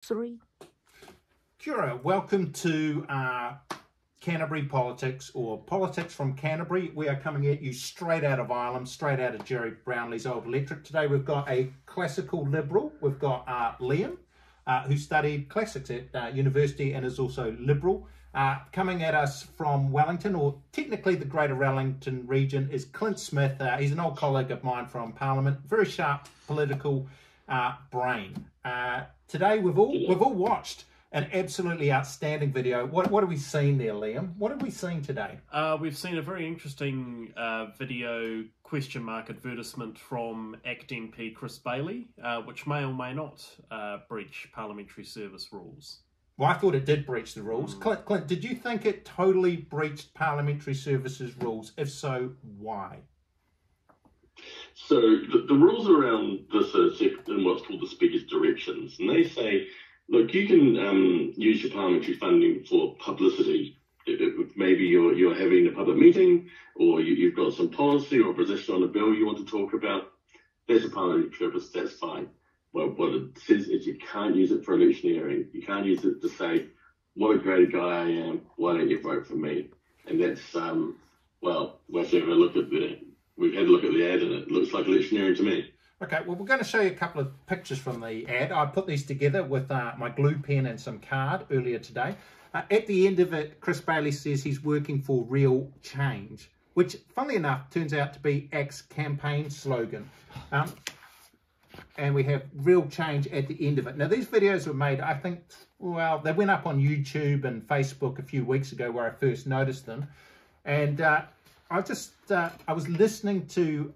Three. Kia ora, welcome to Canterbury Politics, or Politics from Canterbury. We are coming at you straight out of Ireland, straight out of Jerry Brownlee's old electorate. Today we've got a classical liberal. We've got Liam, who studied classics at university and is also liberal. Coming at us from Wellington, or technically the Greater Wellington region, is Clint Smith. He's an old colleague of mine from Parliament. Very sharp political brain. Today we've all watched an absolutely outstanding video. What have we seen there, Liam? What have we seen today? We've seen a very interesting video question mark advertisement from ACT MP Chris Bailey, which may or may not breach parliamentary service rules. Well, I thought it did breach the rules. Clint, did you think it totally breached parliamentary services rules? If so, why? So the rules around this are set in what's called the Speaker's directions, and they say, look, you can use your parliamentary funding for publicity. If maybe you're having a public meeting, or you've got some policy or position on a bill you want to talk about. That's a parliamentary purpose. That's fine. Well, what it says is you can't use it for electioneering. You can't use it to say, what a great guy I am. Why don't you vote for me? And that's well, we'll have a look at we've had a look at the ad, and it looks like electioneering to me. Okay, well, we're going to show you a couple of pictures from the ad. I put these together with my glue pen and some card earlier today. At the end of it, Chris Bailey says he's working for real change, which, funnily enough, turns out to be ACT's campaign slogan. And we have real change at the end of it. Now, these videos were made, I think, well, they went up on YouTube and Facebook a few weeks ago where I first noticed them. And I was listening to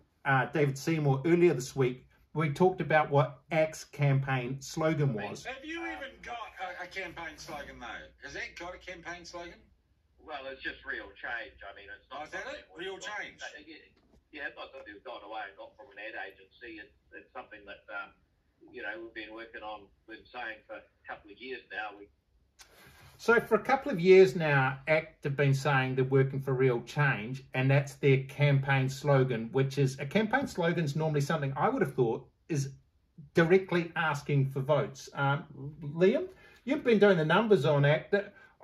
David Seymour earlier this week. We talked about what ACT's campaign slogan was. Have you even got a campaign slogan, though? Has ACT got a campaign slogan? Well, it's just real change. I mean, it's not... Is that it? Real change? Yeah, it's not something we've gone away and got from an ad agency. It's something that, you know, we've been working on, we've been saying for a couple of years now. So for a couple of years now, ACT have been saying they're working for real change, and that's their campaign slogan, which is, a campaign slogan is normally something I would have thought is directly asking for votes. Liam, you've been doing the numbers on ACT.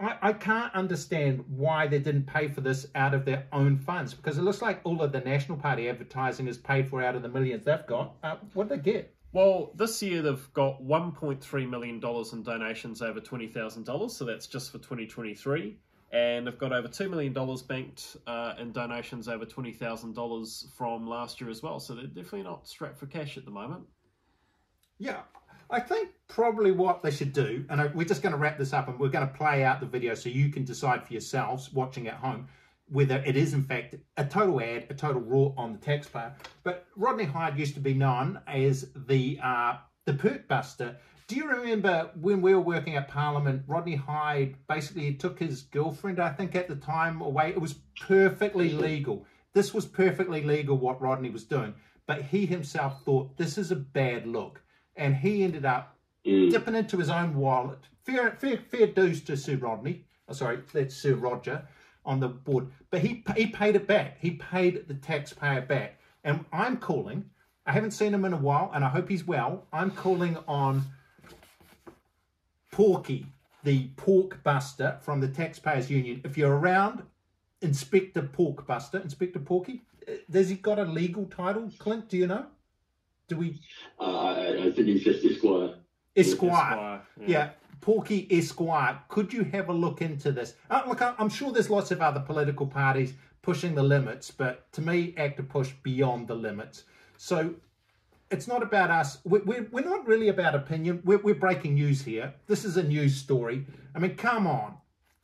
I can't understand why they didn't pay for this out of their own funds, because it looks like all of the National Party advertising is paid for out of the millions they've got. What did they get? Well, this year they've got $1.3 million in donations over $20,000, so that's just for 2023. And they've got over $2 million banked in donations over $20,000 from last year as well. So they're definitely not strapped for cash at the moment. Yeah, I think probably what they should do, and we're just going to wrap this up and we're going to play out the video so you can decide for yourselves watching at home whether it is in fact a total ad, a total raw on the taxpayer. But Rodney Hyde used to be known as the perk buster. Do you remember when we were working at Parliament, Rodney Hyde basically took his girlfriend, I think at the time, away? It was perfectly legal. This was perfectly legal what Rodney was doing. But he himself thought this is a bad look. And he ended up dipping into his own wallet. Fair dues to Sir Rodney. Oh, sorry, that's Sir Roger on the board. But he paid it back. He paid the taxpayer back. And I'm calling, I haven't seen him in a while, and I hope he's well. I'm calling on Porky, the pork buster from the Taxpayers Union. If you're around, Inspector Pork Buster, Inspector Porky, has he got a legal title? Clint, do you know? Do we? I think he's just Esquire. Esquire. Yeah. Porky Esquire. Could you have a look into this? Look, I'm sure there's lots of other political parties pushing the limits, but to me, ACT to push beyond the limits. So it's not about us. We're not really about opinion. We're breaking news here. This is a news story. I mean, come on.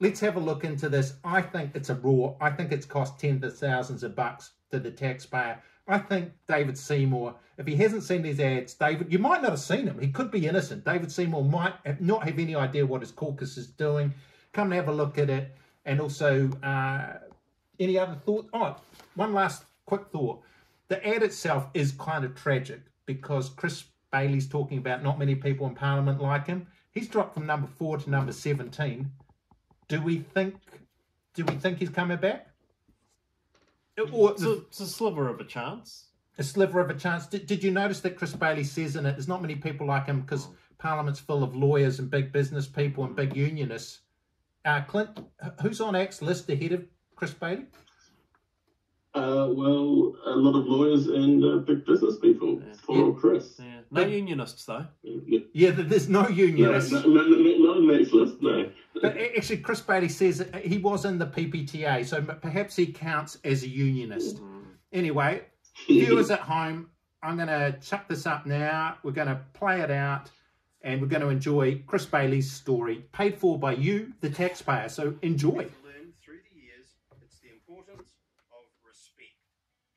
Let's have a look into this. I think it's a raw. I think it's cost tens of thousands of bucks to the taxpayer. I think David Seymour, if he hasn't seen these ads, David, you might not have seen him. He could be innocent. David Seymour might not have any idea what his caucus is doing. Come and have a look at it. And also, any other thought? Oh, one last quick thought. The ad itself is kind of tragic because Chris Bailey's talking about not many people in Parliament like him. He's dropped from number 4 to number 17. Do we think he's coming back? It's a sliver of a chance. A sliver of a chance. Did you notice that Chris Bailey says in it, there's not many people like him because Parliament's full of lawyers and big business people and big unionists. Clint, who's on ACT's list ahead of Chris Bailey? Well, a lot of lawyers and big business people. Poor old Chris. Yeah. No unionists, though. Yeah, there's no unionists. No, not on ACT's list, no. But actually, Chris Bailey says that he was in the PPTA, so perhaps he counts as a unionist. Anyway, viewers at home, I'm going to chuck this up now. We're going to play it out, and we're going to enjoy Chris Bailey's story, paid for by you, the taxpayer. So enjoy. Learned through the years, it's the importance of respect.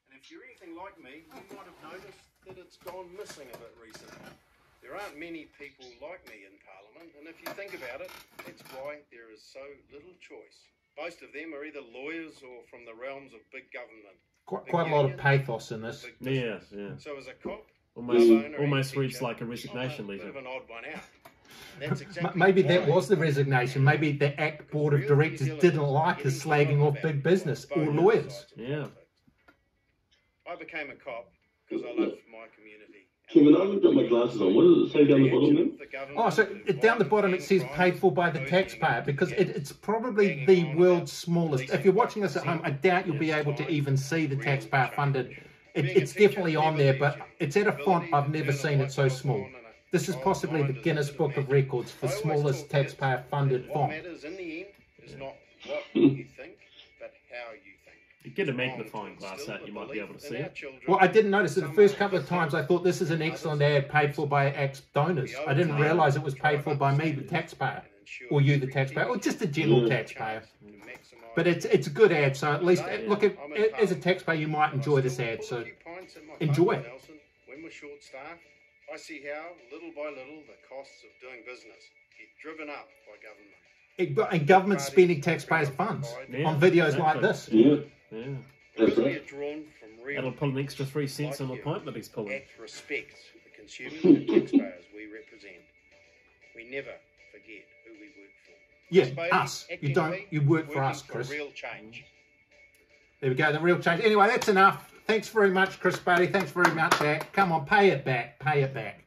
And if you're anything like me, you might have noticed that it's gone missing a bit recently. There aren't many people like me in Parliament, and if you think about it, that's why there is so little choice. Most of them are either lawyers or from the realms of big government. Quite a lot of pathos in this. Yeah. So as a cop, Almost reads like a resignation letter. bit of an odd one out. That's exactly Maybe that why was the resignation. Maybe the ACT Board of Directors didn't like us slagging off big business or lawyers. Yeah. I became a cop because I loved my community. Kevin, I haven't got my glasses on. What does it say down the bottom then? Oh, so down the bottom it says paid for by the taxpayer, because it's probably the world's smallest. If you're watching this at home, I doubt you'll be able to even see the taxpayer funded. It's definitely on there, but it's at a font I've never seen it so small. This is possibly the Guinness Book of Records for smallest taxpayer funded What font. matters in the end is not what you think, but how you think. You get a magnifying glass out, you might be able to see it. Well, I didn't notice it the first couple of times. I thought this is an excellent ad paid for by ACT's donors. I didn't realise it was paid for by me, the taxpayer, or you, the taxpayer, or just a general taxpayer. But it's a good ad, so at least, look, as a taxpayer, you might enjoy this ad, so enjoy it. When we're short staffed, I see how, little by little, the costs of doing business get driven up by government. And government spending taxpayers' funds on videos like this. Yeah. Because we are drawn from real That'll pull an extra 3 cents on the pint that he's pulling. ACT respects the consumers and taxpayers we represent. We never forget who we work for. Yeah, Chris Bailey, us. acting You don't. me, You work for working us, Chris. Real change. There we go. The real change. Anyway, that's enough. Thanks very much, Chris Bailey. Thanks very much, ACT. Come on, pay it back. Pay it back.